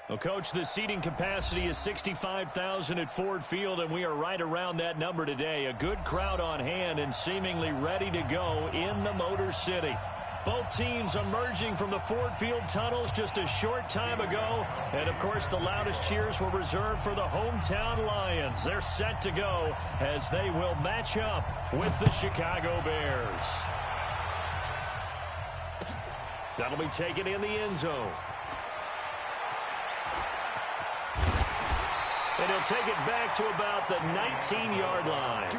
Well, Coach, the seating capacity is 65,000 at Ford Field, and we are right around that number today. A good crowd on hand and seemingly ready to go in the Motor City. Both teams emerging from the Ford Field tunnels just a short time ago. And, of course, the loudest cheers were reserved for the hometown Lions. They're set to go as they will match up with the Chicago Bears. That'll be taken in the end zone. And he'll take it back to about the 19-yard line.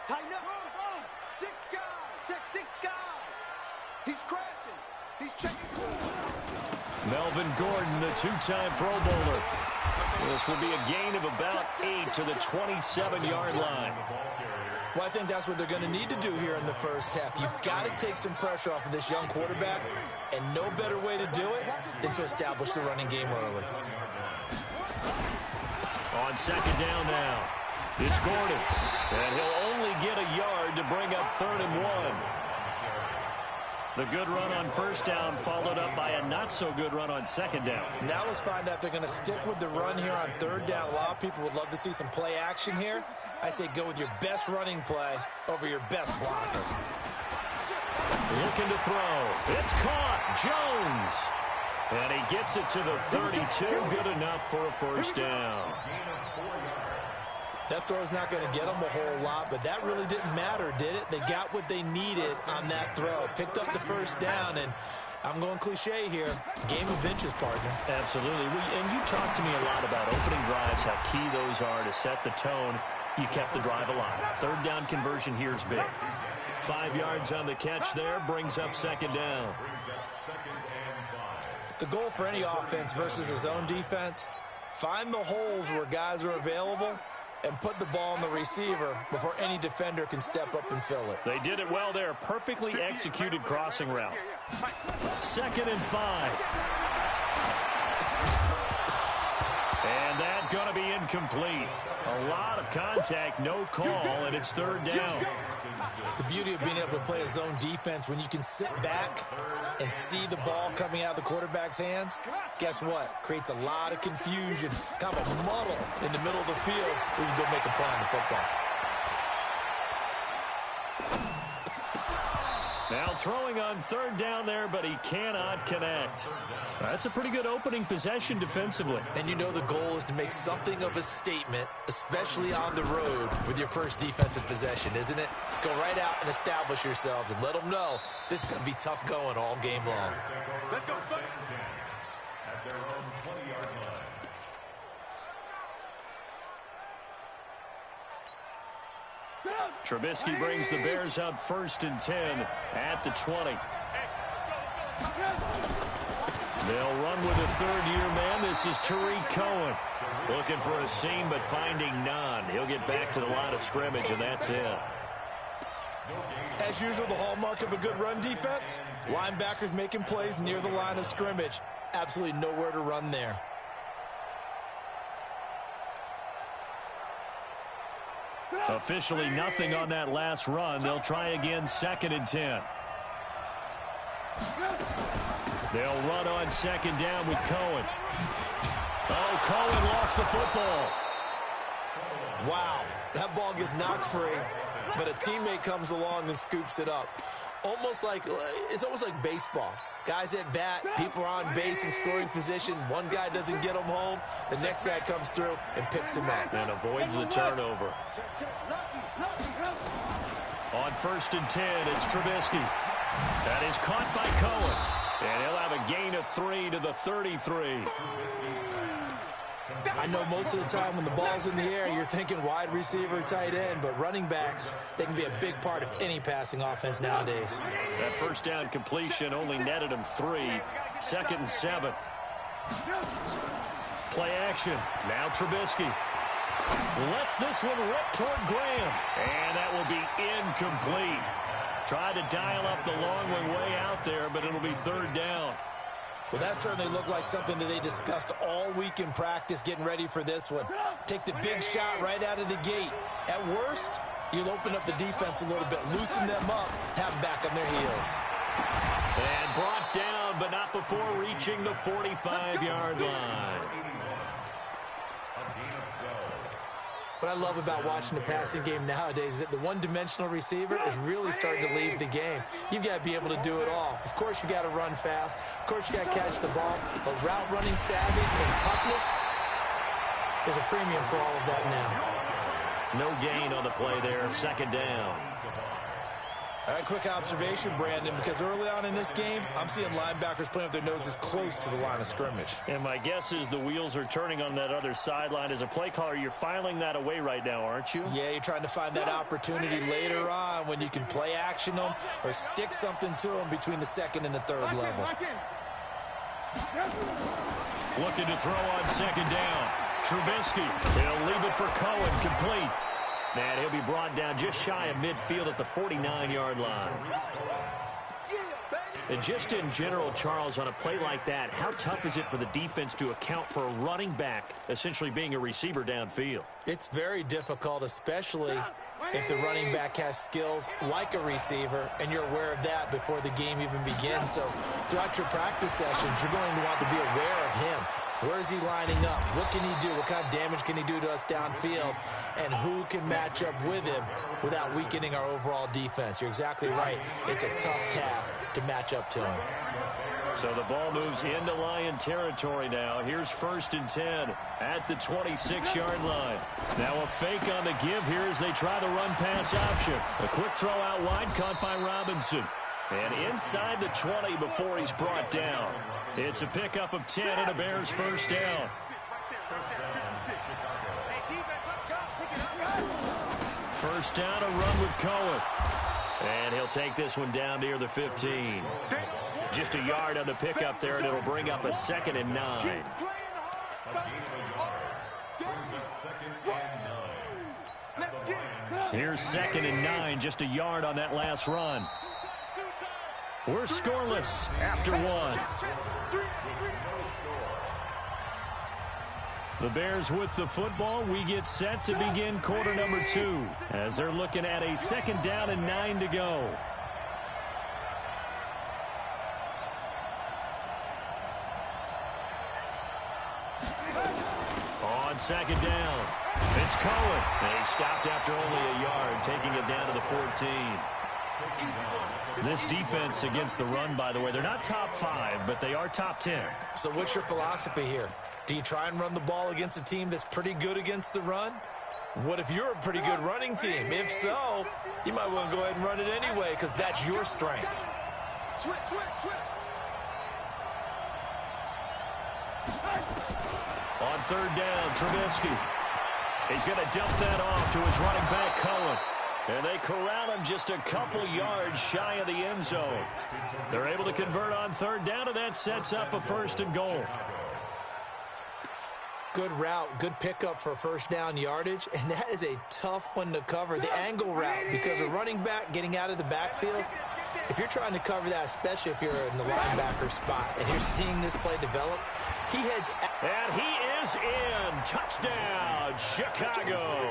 Tighten up. Six guys. Check six guys. He's crashing. He's checking. Melvin Gordon, the two-time Pro Bowler. This will be a gain of about 8 to the 27-yard line. Well, I think that's what they're going to need to do here in the first half. You've got to take some pressure off of this young quarterback, and no better way to do it than to establish the running game early. On second down now, it's Gordon, and he'll only get a yard to bring up 3rd and 1. The good run on first down followed up by a not-so-good run on second down. Now let's find out if they're going to stick with the run here on 3rd down. A lot of people would love to see some play action here. I say go with your best running play over your best blocker. Looking to throw. It's caught. Jones. And he gets it to the 32. Good enough for a first down. That throw's not going to get them a whole lot, but that really didn't matter, did it? They got what they needed on that throw. Picked up the first down, and I'm going cliche here. Game of inches, partner. Absolutely. And you talked to me a lot about opening drives, how key those are to set the tone. You kept the drive alive. 3rd down conversion here is big. 5 yards on the catch there, brings up second down. The goal for any offense versus a zone defense, find the holes where guys are available and put the ball on the receiver before any defender can step up and fill it. They did it well there. Perfectly executed crossing route. 2nd and 5. And that's going to be incomplete. A lot of contact, no call, and it's 3rd down. The beauty of being able to play a zone defense when you can sit back and see the ball coming out of the quarterback's hands, guess what? Creates a lot of confusion, kind of a muddle in the middle of the field where you can go make a play on the football. Now throwing on 3rd down there, but he cannot connect. That's a pretty good opening possession defensively. And you know the goal is to make something of a statement, especially on the road with your first defensive possession, isn't it? Go right out and establish yourselves and let them know this is going to be tough going all game long. Let's go, son. At their own 20-yard line. Trubisky brings the Bears up 1st and 10 at the 20. They'll run with a 3rd-year man. This is Tariq Cohen. Looking for a seam, but finding none. He'll get back to the line of scrimmage, and that's it. As usual, the hallmark of a good run defense, linebackers making plays near the line of scrimmage. Absolutely nowhere to run there. Officially nothing on that last run. They'll try again 2nd and 10. They'll run on 2nd down with Cohen. Oh, Cohen lost the football. Wow, that ball gets knocked free, but a teammate comes along and scoops it up. It's almost like baseball. Guys at bat, people are on base in scoring position. One guy doesn't get him home. The next guy comes through and picks him up. And avoids the turnover. On 1st and 10, it's Trubisky. That is caught by Cohen. And he'll have a gain of 3 to the 33. I know most of the time when the ball's in the air, you're thinking wide receiver, tight end, but running backs, they can be a big part of any passing offense nowadays. That first down completion only netted him 3. 2nd and 7. Play action. Now Trubisky. Lets this one rip toward Graham. And that will be incomplete. Tried to dial up the long one way out up there, but it'll be third down. Well, that certainly looked like something that they discussed all week in practice, getting ready for this one. Take the big shot right out of the gate. At worst, you'll open up the defense a little bit, loosen them up, have them back on their heels. And brought down, but not before reaching the 45-yard line. What I love about watching the passing game nowadays is that the one-dimensional receiver is really starting to lead the game. You've got to be able to do it all. Of course, you got to run fast. Of course, you got to catch the ball. But route running savvy and toughness is a premium for all of that now. No gain on the play there. Second down. All right, quick observation, Brandon, because early on in this game, I'm seeing linebackers playing with their noses close to the line of scrimmage. And my guess is the wheels are turning on that other sideline. As a play caller, you're filing that away right now, aren't you? Yeah, you're trying to find that opportunity later on when you can play action them or stick something to them between the second and the third level. Looking to throw on second down. Trubisky, he'll leave it for Cohen, complete. And he'll be brought down just shy of midfield at the 49-yard line. And just in general, Charles, on a play like that, how tough is it for the defense to account for a running back essentially being a receiver downfield? It's very difficult, especially if the running back has skills like a receiver, and you're aware of that before the game even begins. So throughout your practice sessions, you're going to want to be aware of him. Where is he lining up? What can he do? What kind of damage can he do to us downfield? And who can match up with him without weakening our overall defense? You're exactly right. It's a tough task to match up to him. So the ball moves into Lion territory now. Here's 1st and 10 at the 26-yard line. Now a fake on the give here as they try the run-pass option. A quick throw out wide caught by Robinson. And inside the 20 before he's brought down. It's a pickup of 10 and a Bears first down. First down, a run with Cohen. And he'll take this one down near the 15. Just a yard on the pickup there, and it'll bring up a 2nd and 9. Here's 2nd and 9, just a yard on that last run. We're scoreless after one. The Bears with the football. We get set to begin quarter number 2 as they're looking at a 2nd down and 9 to go. On 2nd down, it's Cohen. And he stopped after only a yard, taking it down to the 14. This defense against the run, by the way, they're not top 5, but they are top 10. So what's your philosophy here? Do you try and run the ball against a team that's pretty good against the run? What if you're a pretty good running team? If so, you might want to go ahead and run it anyway because that's your strength. Switch. On 3rd down, Trubisky. He's going to dump that off to his running back, Cohen. And they corral him just a couple yards shy of the end zone. They're able to convert on 3rd down, and that sets up a 1st and goal. Good route, good pickup for 1st down yardage, and that is a tough one to cover, the angle route, because a running back getting out of the backfield, if you're trying to cover that, especially if you're in the linebacker spot, and you're seeing this play develop, he heads out. And he is in. Touchdown, Chicago.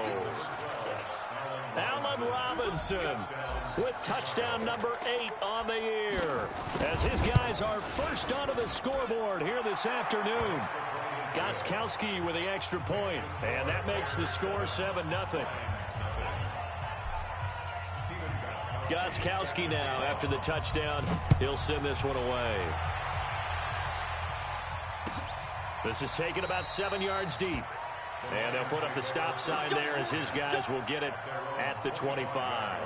Allen Robinson with touchdown number 8 on the year as his guys are first onto the scoreboard here this afternoon. Gostkowski with the extra point, and that makes the score 7-0. Gostkowski now after the touchdown. He'll send this one away. This is taken about 7 yards deep. And they'll put up the stop sign there as his guys will get it at the 25.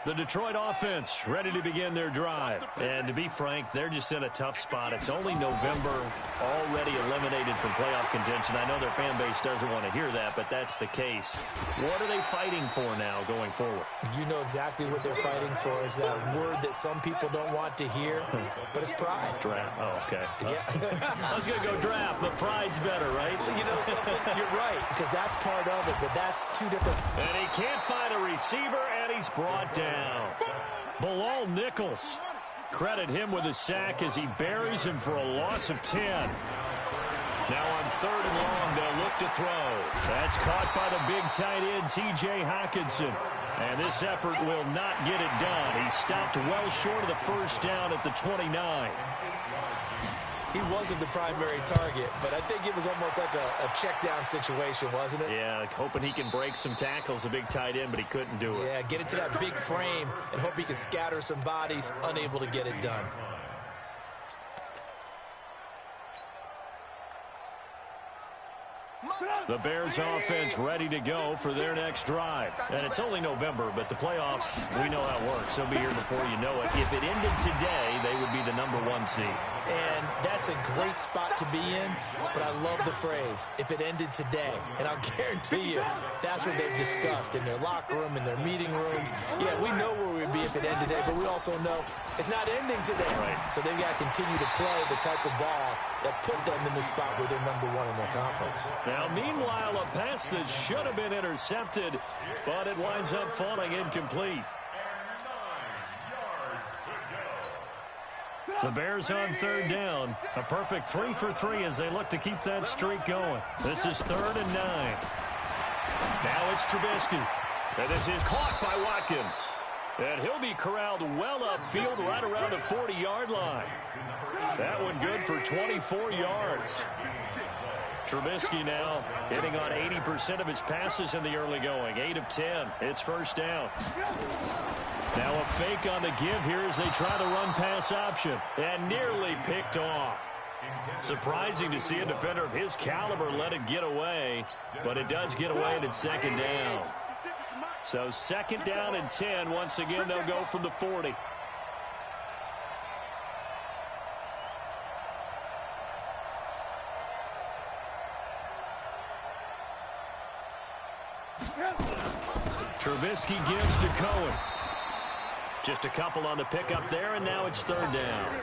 The Detroit offense ready to begin their drive. And to be frank, they're just in a tough spot. It's only November, already eliminated from playoff contention. I know their fan base doesn't want to hear that, but that's the case. What are they fighting for now going forward? You know exactly what they're fighting for. Is that word that some people don't want to hear, but it's pride. Draft. Oh, okay. Yeah. I was going to go draft, but pride's better, right? You know something? You're right, because that's part of it, but that's two different. And he can't find a receiver, he's brought down. Bilal Nichols. Credit him with a sack as he buries him for a loss of 10. Now on 3rd and long, they'll look to throw. That's caught by the big tight end, T.J. Hockenson. And this effort will not get it done. He stopped well short of the first down at the 29. He wasn't the primary target, but I think it was almost like a check down situation, wasn't it? Yeah, hoping he can break some tackles, a big tight end, but he couldn't do it. Yeah, get it to that big frame and hope he can scatter some bodies, unable to get it done. The Bears offense ready to go for their next drive. And it's only November, but the playoffs, we know how it works. They'll be here before you know it. If it ended today, they would be the #1 seed. And that's a great spot to be in, but I love the phrase, if it ended today. And I'll guarantee you, that's what they've discussed in their locker room, in their meeting rooms. Yeah, we know where we'd be if it ended today, but we also know it's not ending today. Right. So they've got to continue to play the type of ball that put them in the spot where they're #1 in their conference. Now, meanwhile, a pass that should have been intercepted, but it winds up falling incomplete. The Bears on 3rd down. A perfect 3 for 3 as they look to keep that streak going. This is 3rd and 9. Now it's Trubisky. And this is caught by Watkins. And he'll be corralled well upfield right around the 40-yard line. That one good for 24 yards. Trubisky now hitting on 80% of his passes in the early going. 8 of 10. It's first down. Now a fake on the give here as they try the run-pass option. And nearly picked off. Surprising to see a defender of his caliber let it get away. But it does get away and it's 2nd down. So 2nd down and 10. Once again, they'll go from the 40. Trubisky gives to Cohen. Just a couple on the pickup there, and now it's 3rd down.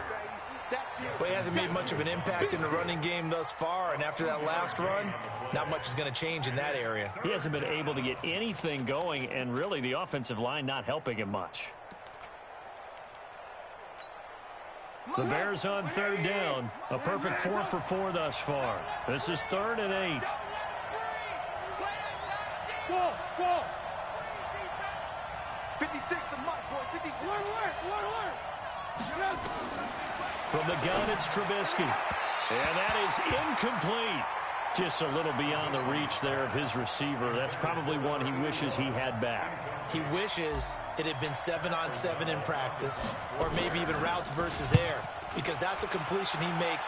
Well, he hasn't made much of an impact in the running game thus far, and after that last run, not much is going to change in that area. He hasn't been able to get anything going, and really the offensive line not helping him much. The Bears on 3rd down. A perfect 4 for 4 thus far. This is 3rd and 8. Go, go. 56, the mic, boys. 56. Work. From the gun, it's Trubisky. And that is incomplete. Just a little beyond the reach there of his receiver. That's probably one he wishes he had back. He wishes it had been 7-on-7 in practice, or maybe even routes versus air, because that's a completion he makes,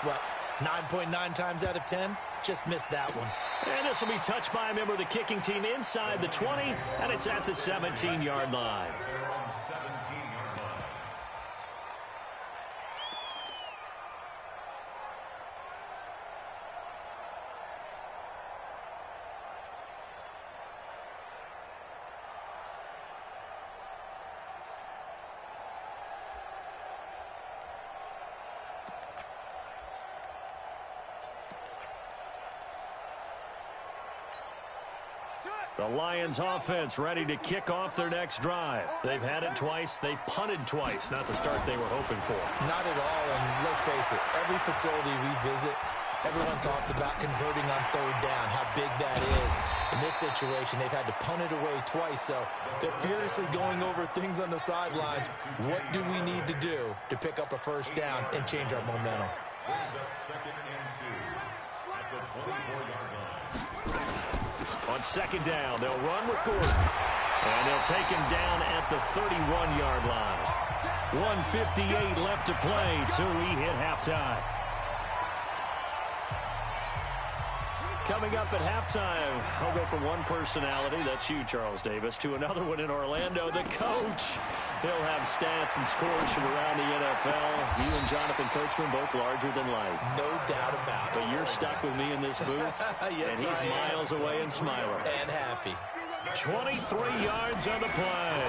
9.9 times out of 10? Just missed that one. And this will be touched by a member of the kicking team inside the 20, and it's at the 17-yard line. The Lions offense ready to kick off their next drive. They've had it twice. They've punted twice. Not the start they were hoping for. Not at all, and let's face it, every facility we visit, everyone talks about converting on 3rd down, how big that is. In this situation, they've had to punt it away twice, so they're furiously going over things on the sidelines. What do we need to do to pick up a first down and change our momentum? Brings up 2nd and 2 at the 24-yard line. On 2nd down, they'll run with Gordon. And they'll take him down at the 31-yard line. 1:58 left to play till we hit halftime. Coming up at halftime, I'll go from one personality, that's you, Charles Davis, to another one in Orlando, the coach. He'll have stats and scores from around the NFL. You and Jonathan Coachman both larger than life. No doubt about it. But you're stuck with me in this booth, Yes, and he's miles away and smiling. And happy. 23 yards on the play.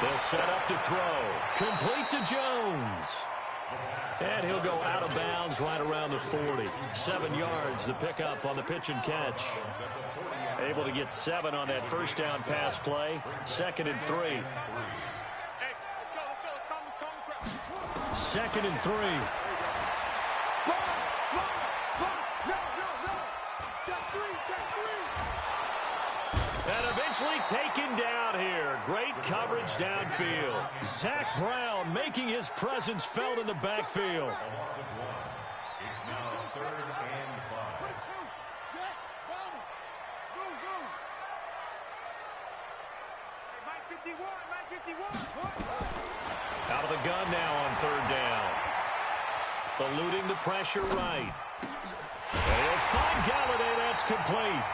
They'll set up to throw. Complete to Jones. And he'll go out of bounds right around the 40. 7 yards, the pickup on the pitch and catch. Able to get 7 on that first down pass play. 2nd and 3. 2nd and 3. And eventually taken down here. Great coverage downfield. Zach Brown making his presence felt in the backfield. It's now 3rd and 5. Out of the gun now on 3rd down. Eluding the pressure right. And he'll find Galladay. That's complete.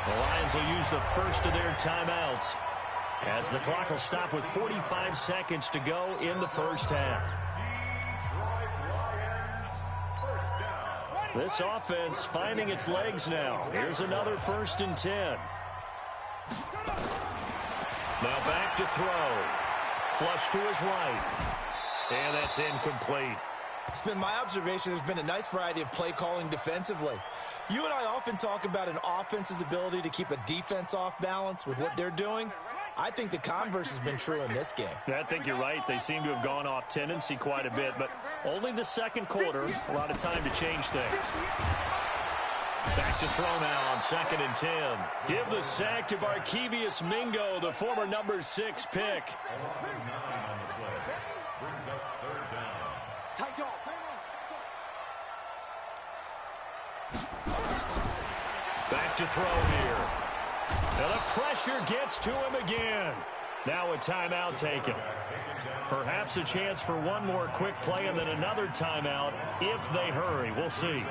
The Lions will use the first of their timeouts as the clock will stop with 45 seconds to go in the first half. This offense finding its legs now. Here's another 1st and 10. Now back to throw. Flush to his right. And that's incomplete. It's been my observation there's been a nice variety of play calling defensively. You and I often talk about an offense's ability to keep a defense off balance with what they're doing. I think the converse has been true in this game. I think you're right. They seem to have gone off tendency quite a bit, but only the 2nd quarter. A lot of time to change things. Back to throw now on 2nd and 10. Give the sack to Barkevious Mingo, the former number 6 pick. Back to throw here. And the pressure gets to him again. Now a timeout taken. Perhaps a chance for one more quick play and then another timeout if they hurry. We'll see.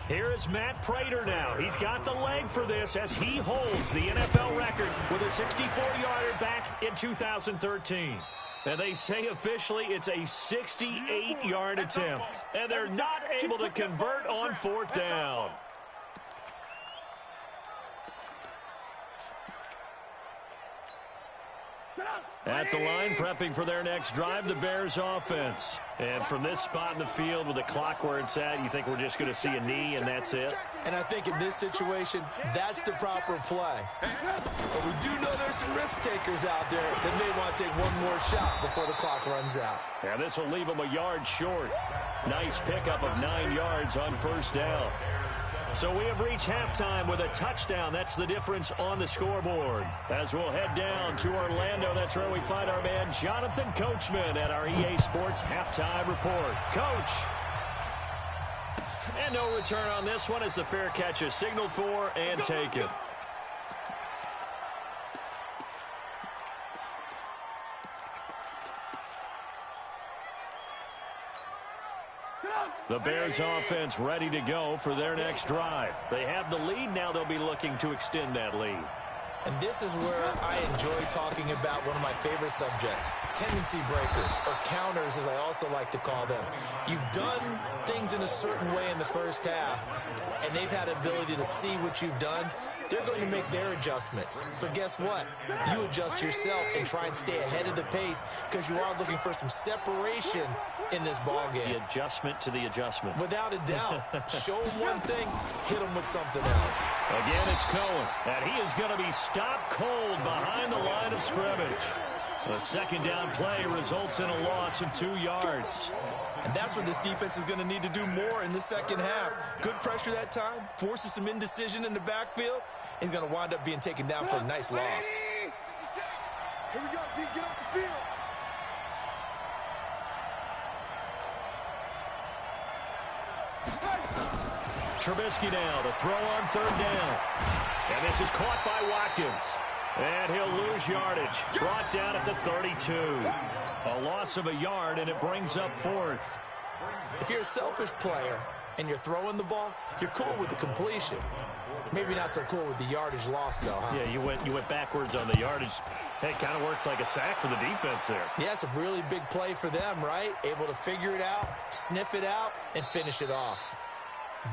Here is Matt Prater now. He's got the leg for this as he holds the NFL record with a 64-yarder back in 2013. And they say officially it's a 68-yard attempt. And they're not able to convert on 4th down. At the line, prepping for their next drive, the Bears offense. And from this spot in the field with the clock where it's at, you think we're just going to see a knee and that's it? And I think in this situation, that's the proper play. But we do know there's some risk takers out there that may want to take one more shot before the clock runs out. Yeah, this will leave them a yard short. Nice pickup of 9 yards on 1st down. So we have reached halftime with a touchdown. That's the difference on the scoreboard. As we'll head down to Orlando, that's where we find our man Jonathan Coachman at our EA Sports Halftime Report. Coach. And no return on this one as the fair catch is signaled for and taken. The Bears offense ready to go for their next drive. They have the lead. Now they'll be looking to extend that lead. And this is where I enjoy talking about one of my favorite subjects, tendency breakers, or counters as I also like to call them. You've done things in a certain way in the first half, and they've had ability to see what you've done. They're going to make their adjustments. So guess what? You adjust yourself and try and stay ahead of the pace because you are looking for some separation in this ball game. The adjustment to the adjustment. Without a doubt. Show them one thing, hit them with something else. Again, it's Cohen. And he is going to be stopped cold behind the line of scrimmage. A 2nd down play results in a loss of 2 yards. And that's what this defense is going to need to do more in the second half. Good pressure that time, forces some indecision in the backfield. He's going to wind up being taken down for a nice loss. Here we go, G. Get off the field. Trubisky now to throw on 3rd down. And this is caught by Watkins. And he'll lose yardage. Brought down at the 32. A loss of a yard, and it brings up 4th. If you're a selfish player and you're throwing the ball, you're cool with the completion. Maybe not so cool with the yardage loss, though, huh? Yeah, you went backwards on the yardage. Hey, it kind of works like a sack for the defense there. Yeah, it's a really big play for them, right? Able to figure it out, sniff it out, and finish it off.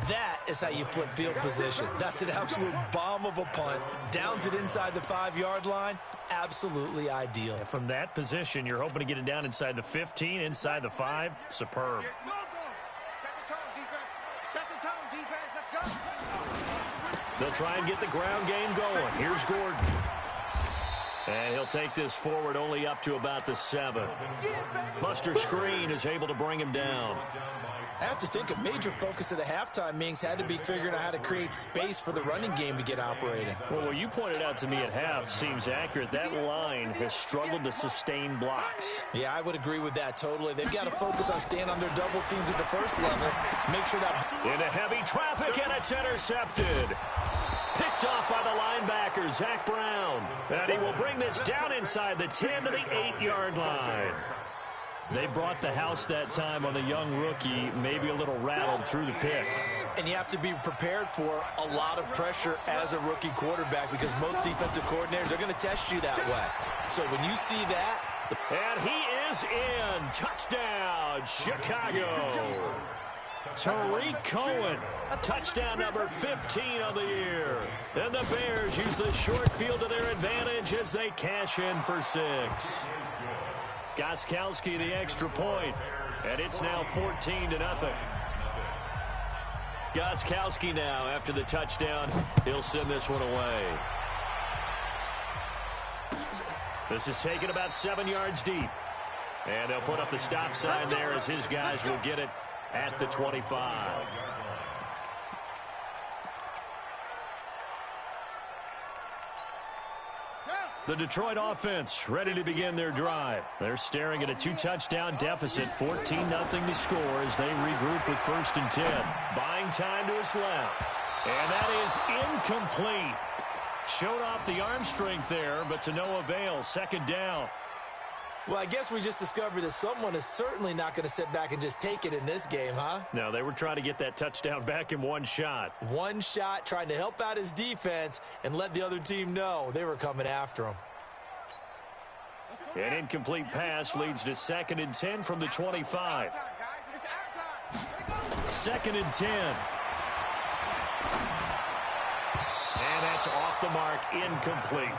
That is how you flip field position. That's an absolute bomb of a punt. Downs it inside the 5-yard line. absolutely ideal. From that position, you're hoping to get it down inside the 15, inside the 5. Superb. Set the tone, defense. Set the tone, defense. Let's go. They'll try and get the ground game going. Here's Gordon. And he'll take this forward only up to about the 7. Buster Screen is able to bring him down. I have to think a major focus of the halftime meetings had to be figuring out how to create space for the running game to get operating. Well, what you pointed out to me at half seems accurate. That line has struggled to sustain blocks. Yeah, I would agree with that totally. They've got to focus on staying on their double teams at the first level. Make sure that... Into heavy traffic, and it's intercepted. Picked off by the linebacker, Zach Brown. And he will bring this down inside the 10 to the 8-yard line. They brought the house that time on the young rookie, maybe a little rattled through the pick. And you have to be prepared for a lot of pressure as a rookie quarterback because most defensive coordinators are going to test you that way. So when you see that... And he is in. Touchdown, Chicago. Tariq Cohen, touchdown number 15 of the year. And the Bears use the short field to their advantage as they cash in for 6. Gostkowski the extra point, and it's now 14-0. Gostkowski now, after the touchdown, he'll send this one away. This is taken about 7 yards deep. And they'll put up the stop sign there as his guys will get it at the 25. The Detroit offense ready to begin their drive. They're staring at a 2-touchdown deficit, 14-0 to score as they regroup with 1st and 10. Buying time to his left. And that is incomplete. Showed off the arm strength there, but to no avail. 2nd down. Well, I guess we just discovered that someone is certainly not going to sit back and just take it in this game, huh? No, they were trying to get that touchdown back in one shot. One shot, trying to help out his defense and let the other team know they were coming after him. An incomplete pass leads to 2nd and 10 from the 25. 2nd and 10. And that's off the mark, incomplete.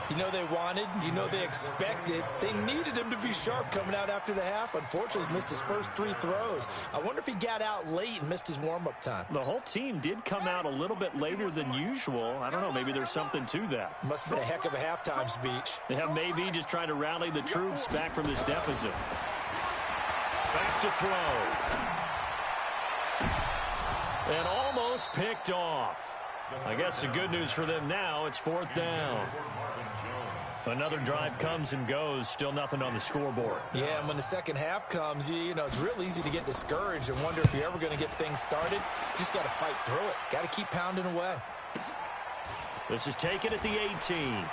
You know they wanted, you know they expected. They needed him to be sharp coming out after the half. Unfortunately, he's missed his first 3 throws. I wonder if he got out late and missed his warm-up time. The whole team did come out a little bit later than usual. I don't know, maybe there's something to that. Must have been a heck of a halftime speech. Yeah, maybe just trying to rally the troops back from this deficit. Back to throw. And almost picked off. I guess the good news for them now, it's 4th down. Another drive comes and goes, still nothing on the scoreboard. Yeah, and when the second half comes, you know, it's real easy to get discouraged and wonder if you're ever going to get things started. You just got to fight through it. Got to keep pounding away. This is taken at the 18.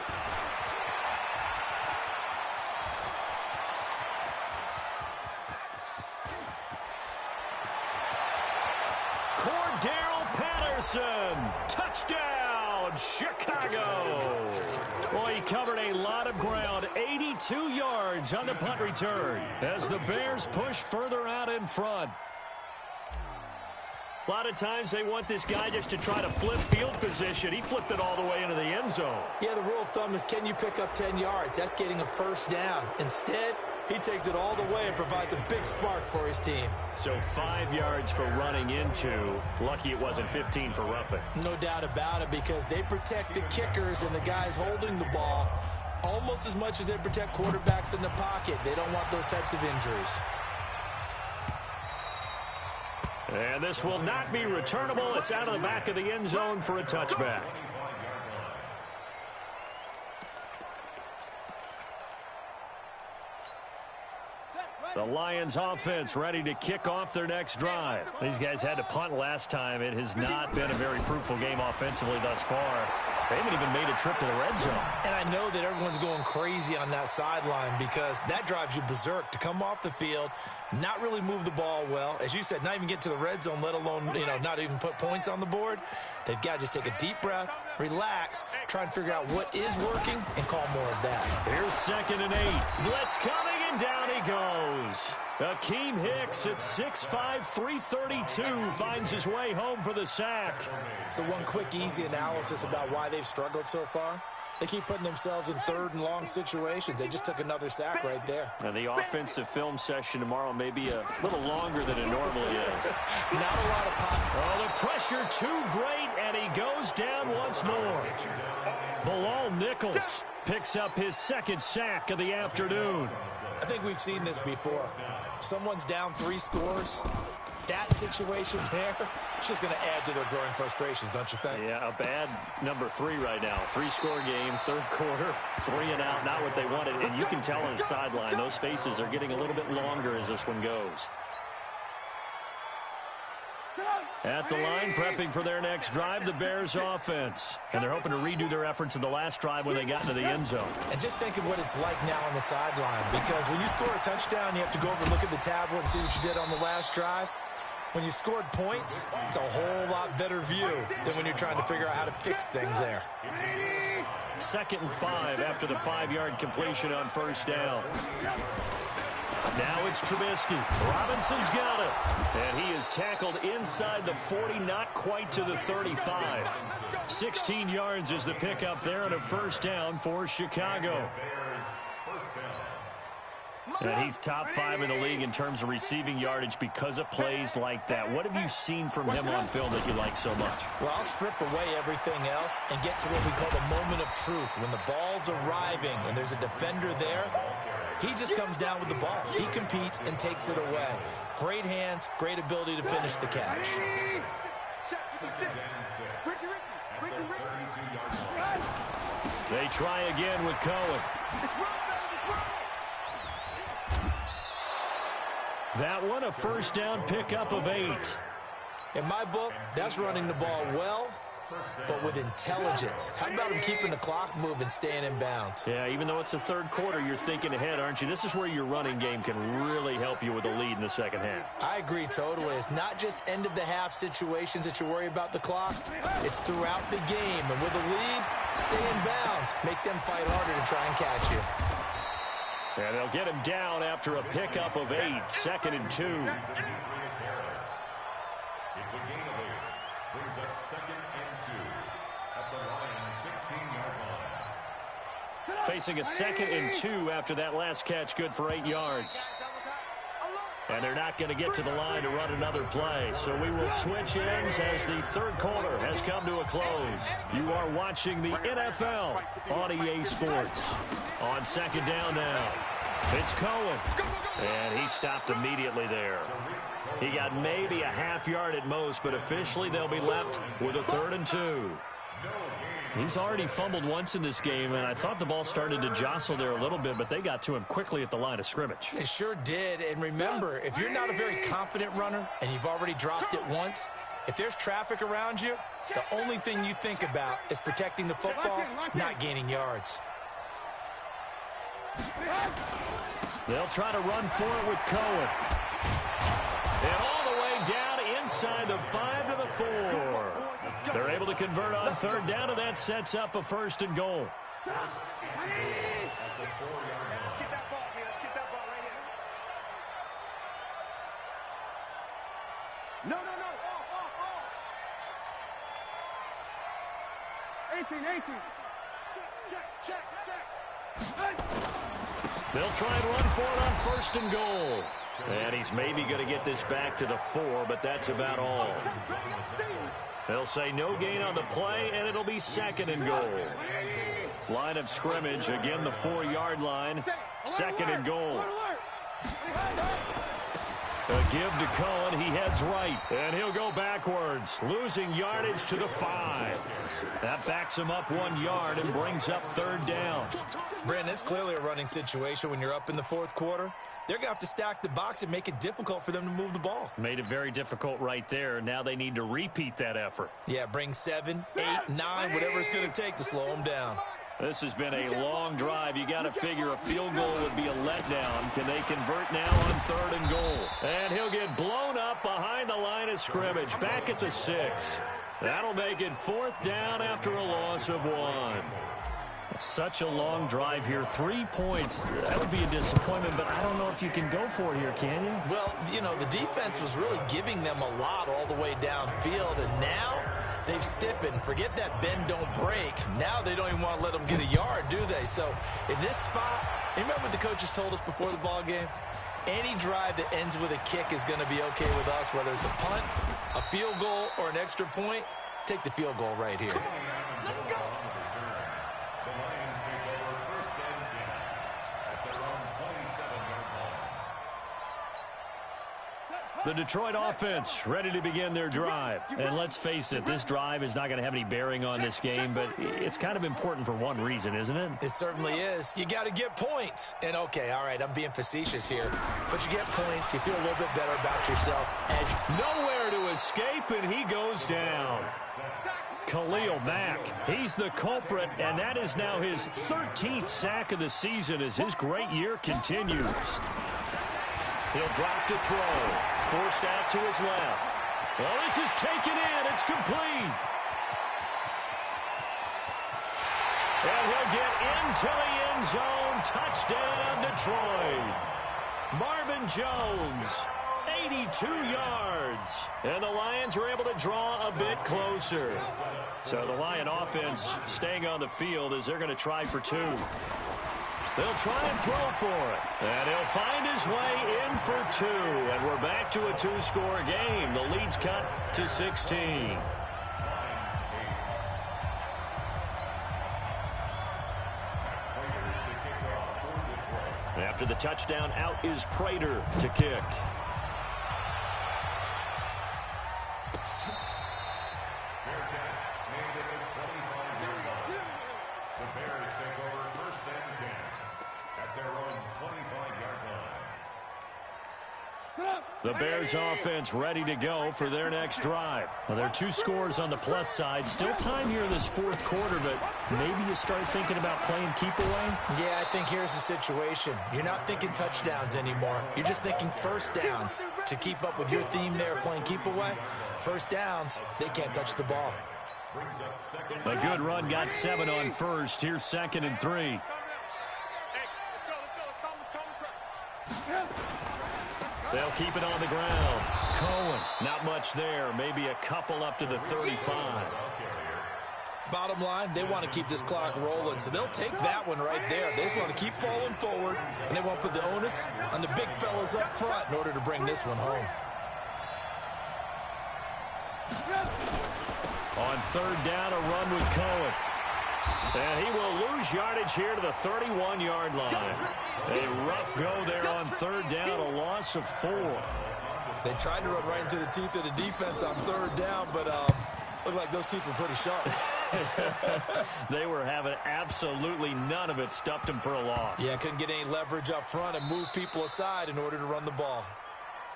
Cordell Patterson, touchdown, Chicago. Boy, he covered a lot of ground, 82 yards on the punt return as the Bears push further out in front. A lot of times they want this guy just to try to flip field position. He flipped it all the way into the end zone. Yeah, the rule of thumb is can you pick up 10 yards? That's getting a first down. Instead, he takes it all the way and provides a big spark for his team. So 5 yards for running into. Lucky it wasn't 15 for roughing. No doubt about it, because they protect the kickers and the guys holding the ball almost as much as they protect quarterbacks in the pocket. They don't want those types of injuries. And this will not be returnable. It's out of the back of the end zone for a touchback. The Lions offense ready to kick off their next drive. These guys had to punt last time. It has not been a very fruitful game offensively thus far. They haven't even made a trip to the red zone. And I know that everyone's going crazy on that sideline because that drives you berserk to come off the field, not really move the ball well. As you said, not even get to the red zone, let alone, not even put points on the board. They've got to just take a deep breath, relax, try and figure out what is working, and call more of that. Here's 2nd and 8. Blitz coming, and down he goes. Akeem Hicks at 6'5", 332 finds his way home for the sack. So one quick, easy analysis about why they've struggled so far. They keep putting themselves in third and long situations. They just took another sack right there. And the offensive film session tomorrow may be a little longer than it normally is. Not a lot of pop. Oh, the pressure too great, and he goes down once more. Bilal Nichols picks up his second sack of the afternoon. I think we've seen this before. Someone's down 3 scores. That situation there, it's just going to add to their growing frustrations, don't you think? Yeah, a bad number 3 right now. 3-score game, third quarter, 3 and out, not what they wanted. And you can tell on the sideline, those faces are getting a little bit longer as this one goes. At the line, prepping for their next drive, the Bears offense. And they're hoping to redo their efforts in the last drive when they got into the end zone. And just think of what it's like now on the sideline. Because when you score a touchdown, you have to go over and look at the tablet and see what you did on the last drive. When you scored points, it's a whole lot better view than when you're trying to figure out how to fix things there. 2nd and 5 after the 5-yard completion on first down. Now it's Trubisky. Robinson's got it. And he is tackled inside the 40, not quite to the 35. 16 yards is the pickup there on a first down for Chicago. And he's top 5 in the league in terms of receiving yardage because of plays like that. What have you seen from him on film that you like so much? Well, I'll strip away everything else and get to what we call the moment of truth. When the ball's arriving and there's a defender there, he just comes down with the ball. He competes and takes it away. Great hands, great ability to finish the catch. They try again with Cohen. That one, a first down pickup of 8. In my book, that's running the ball well, but with intelligence. How about him keeping the clock moving, staying in bounds? Yeah, even though it's the third quarter, you're thinking ahead, aren't you? This is where your running game can really help you with a lead in the second half. I agree totally. It's not just end-of-the-half situations that you worry about the clock. It's throughout the game. And with a lead, stay in bounds. Make them fight harder to try and catch you. And they'll get him down after a pickup of 8, 2nd and 2. It's a gain of 8. Brings up 2nd and 2 at the line, 16-yard line. Facing a 2nd and 2 after that last catch, good for 8 yards. And they're not going to get to the line to run another play. So we will switch ends as the third quarter has come to a close. You are watching the NFL on EA Sports. On 2nd down now, it's Cohen. And he stopped immediately there. He got maybe a half yard at most, but officially they'll be left with a 3rd and 2. He's already fumbled once in this game, and I thought the ball started to jostle there a little bit, but they got to him quickly at the line of scrimmage. They sure did. And remember, if you're not a very confident runner and you've already dropped it once, if there's traffic around you, the only thing you think about is protecting the football, not gaining yards. They'll try to run for it with Cohen. And all the way down inside the 5 to the 4. They're able to convert on 3rd down, and that sets up a 1st and goal. Let's get that ball, man. Let's get that ball right here. No. Off. 18. Check. They'll try and run for it on 1st and goal. And he's maybe going to get this back to the 4, but that's about all. They'll say no gain on the play, and it'll be 2nd and goal. Line of scrimmage, again the 4-yard line, 2nd and goal. A give to Cohen, he heads right, and he'll go backwards, losing yardage to the 5. That backs him up 1 yard and brings up 3rd down. Brandon, it's clearly a running situation when you're up in the 4th quarter. They're going to have to stack the box and make it difficult for them to move the ball. Made it very difficult right there. Now they need to repeat that effort. Yeah, bring 7, 8, 9, whatever it's going to take to slow them down. This has been a long drive. You got to figure a field goal would be a letdown. Can they convert now on 3rd and goal? And he'll get blown up behind the line of scrimmage, back at the 6. That'll make it 4th down after a loss of 1. Such a long drive here. 3 points. That would be a disappointment, but I don't know if you can go for it here, can you? Well, you know, the defense was really giving them a lot all the way downfield, and now they've stiffened. Forget that bend, don't break. Now they don't even want to let them get a yard, do they? So in this spot, remember what the coaches told us before the ball game? Any drive that ends with a kick is going to be okay with us, whether it's a punt, a field goal, or an extra point. Take the field goal right here. Let's go. The Lions take over 1st and 10 at their own 27-yard line. The Detroit offense ready to begin their drive. And let's face it, this drive is not going to have any bearing on this game, but it's kind of important for one reason, isn't it? It certainly is. You got to get points. And, okay, all right, I'm being facetious here. But you get points. You feel a little bit better about yourself. Nowhere to escape, and he goes down. Khalil Mack, he's the culprit, and that is now his 13th sack of the season as his great year continues. He'll drop to throw. Forced out to his left. Well, this is taken in. It's complete. And he'll get into the end zone. Touchdown, Detroit. Marvin Jones, 82 yards. And the Lions were able to draw a bit closer. So the Lion offense staying on the field as they're going to try for 2. They'll try and throw for it. And he'll find his way in for 2. And we're back to a 2-score game. The lead's cut to 16. After the touchdown, out is Prater to kick. The Bears offense ready to go for their next drive. Well, there are 2 scores on the plus side. Still time here in this 4th quarter, but maybe you start thinking about playing keep away? Yeah, I think here's the situation. You're not thinking touchdowns anymore. You're just thinking first downs. To keep up with your theme there, playing keep away, first downs, they can't touch the ball. A good run got 7 on first. Here's 2nd and 3. They'll keep it on the ground. Cohen, not much there. Maybe a couple up to the 35. Bottom line, they want to keep this clock rolling, so they'll take that one right there. They just want to keep falling forward, and they want to put the onus on the big fellas up front in order to bring this one home. On 3rd down, a run with Cohen. And he will lose yardage here to the 31-yard line. A rough go there on 3rd down, a loss of 4. They tried to run right into the teeth of the defense on 3rd down, but looked like those teeth were pretty sharp. They were having absolutely none of it, stuffed them for a loss. Yeah, couldn't get any leverage up front and move people aside in order to run the ball.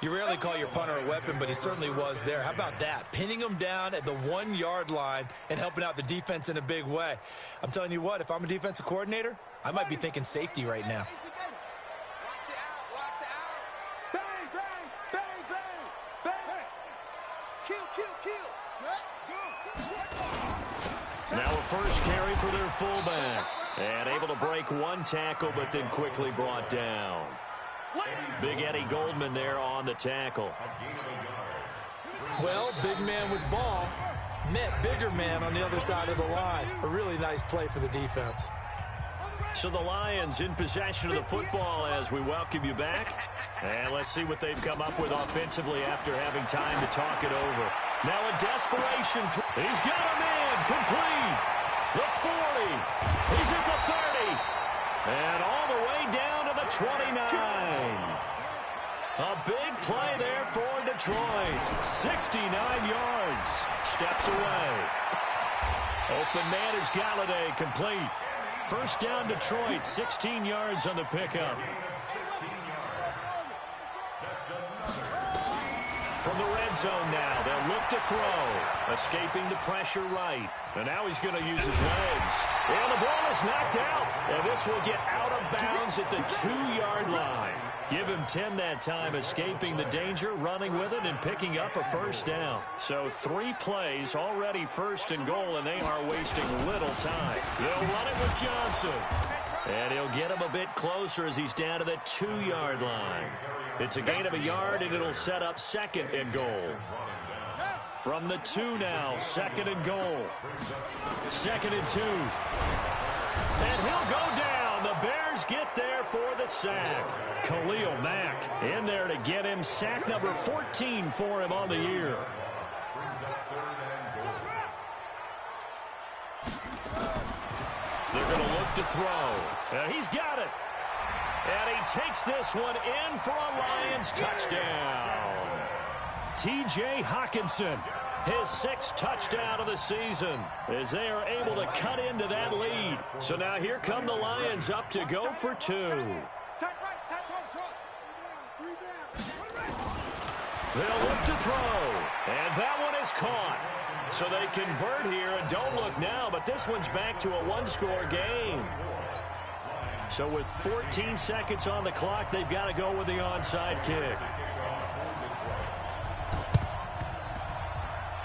You rarely call your punter a weapon, but he certainly was there. How about that? Pinning him down at the 1-yard line and helping out the defense in a big way. I'm telling you what, if I'm a defensive coordinator, I might be thinking safety right now. Bang, bang, bang, bang, bang. Kill, kill, kill. Now a first carry for their fullback. And able to break 1 tackle, but then quickly brought down. Big Eddie Goldman there on the tackle. Well, big man with ball met bigger man on the other side of the line. A really nice play for the defense. So the Lions in possession of the football as we welcome you back. And let's see what they've come up with offensively after having time to talk it over. Now a desperation. He's got a man complete. The 40. He's at the 30. And all the way down to the 29. A big play there for Detroit. 69 yards. Steps away. Open man is Galladay, complete. First down Detroit, 16 yards on the pickup. From the red zone now, they'll look to throw. Escaping the pressure right. And now he's going to use his legs. And the ball is knocked out. And this will get out of bounds at the 2-yard line. Give him 10 that time, escaping the danger, running with it, and picking up a first down. So 3 plays, already 1st and goal, and they are wasting little time. They'll run it with Johnson. And he'll get him a bit closer as he's down to the 2-yard line. It's a gain of a yard, and it'll set up 2nd and goal. From the 2 now, 2nd and goal. 2nd and 2. And he'll go down. The Bears get there for the sack. Khalil Mack in there to get him sack number 14 for him on the year. They're going to look to throw. And he's got it. And he takes this one in for a Lions touchdown. T.J. Hockenson, his 6th touchdown of the season, as they are able to cut into that lead. So now here come the Lions up to go for 2. They'll look to throw, and that one is caught. So they convert here, and don't look now, but this one's back to a 1-score game. So with 14 seconds on the clock, they've got to go with the onside kick.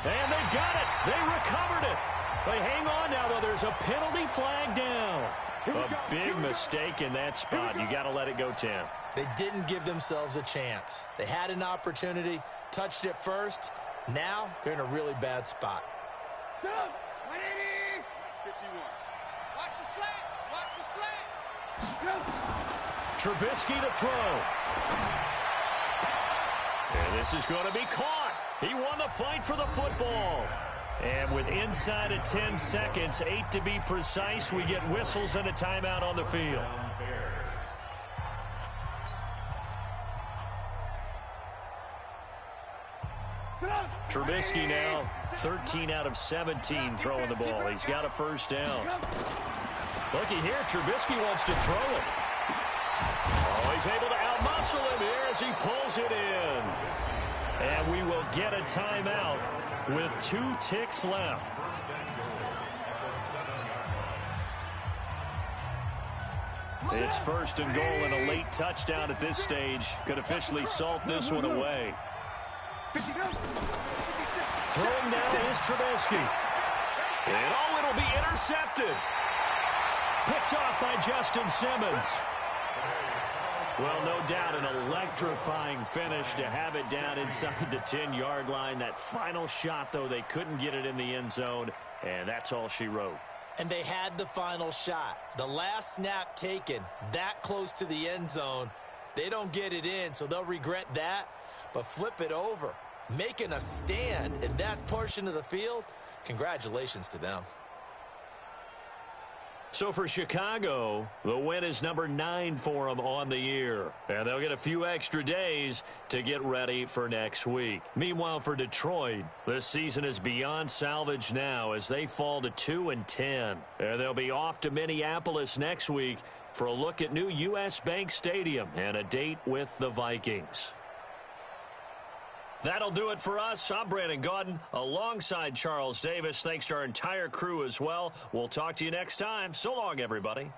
And they've got it. They recovered it. They hang on now, though. There's a penalty flag down. A big mistake in that spot. You got to let it go, Tim. They didn't give themselves a chance. They had an opportunity, touched it first. Now they're in a really bad spot. 180. 51. Watch the slant. Watch the slant. Trubisky to throw. And this is going to be caught. He won the fight for the football. And with inside of 10 seconds, 8 to be precise, we get whistles and a timeout on the field. Trubisky now 13 out of 17 throwing the ball. He's got a first down. Looky here, Trubisky wants to throw it. Oh, he's able to outmuscle him here as he pulls it in. And we will get a timeout with 2 ticks left. It's 1st and goal, and a late touchdown at this stage could officially salt this one away. Throwing now is Trubisky. And oh, it'll be intercepted. Picked off by Justin Simmons. Well, no doubt an electrifying finish to have it down inside the 10-yard line. That final shot, though, they couldn't get it in the end zone, and that's all she wrote. And they had the final shot. The last snap taken that close to the end zone. They don't get it in, so they'll regret that. But flip it over, making a stand in that portion of the field, congratulations to them. So for Chicago, the win is number 9 for them on the year. And they'll get a few extra days to get ready for next week. Meanwhile, for Detroit, this season is beyond salvage now as they fall to 2-10. And they'll be off to Minneapolis next week for a look at new U.S. Bank Stadium and a date with the Vikings. That'll do it for us. I'm Brandon Gaudin alongside Charles Davis. Thanks to our entire crew as well. We'll talk to you next time. So long, everybody.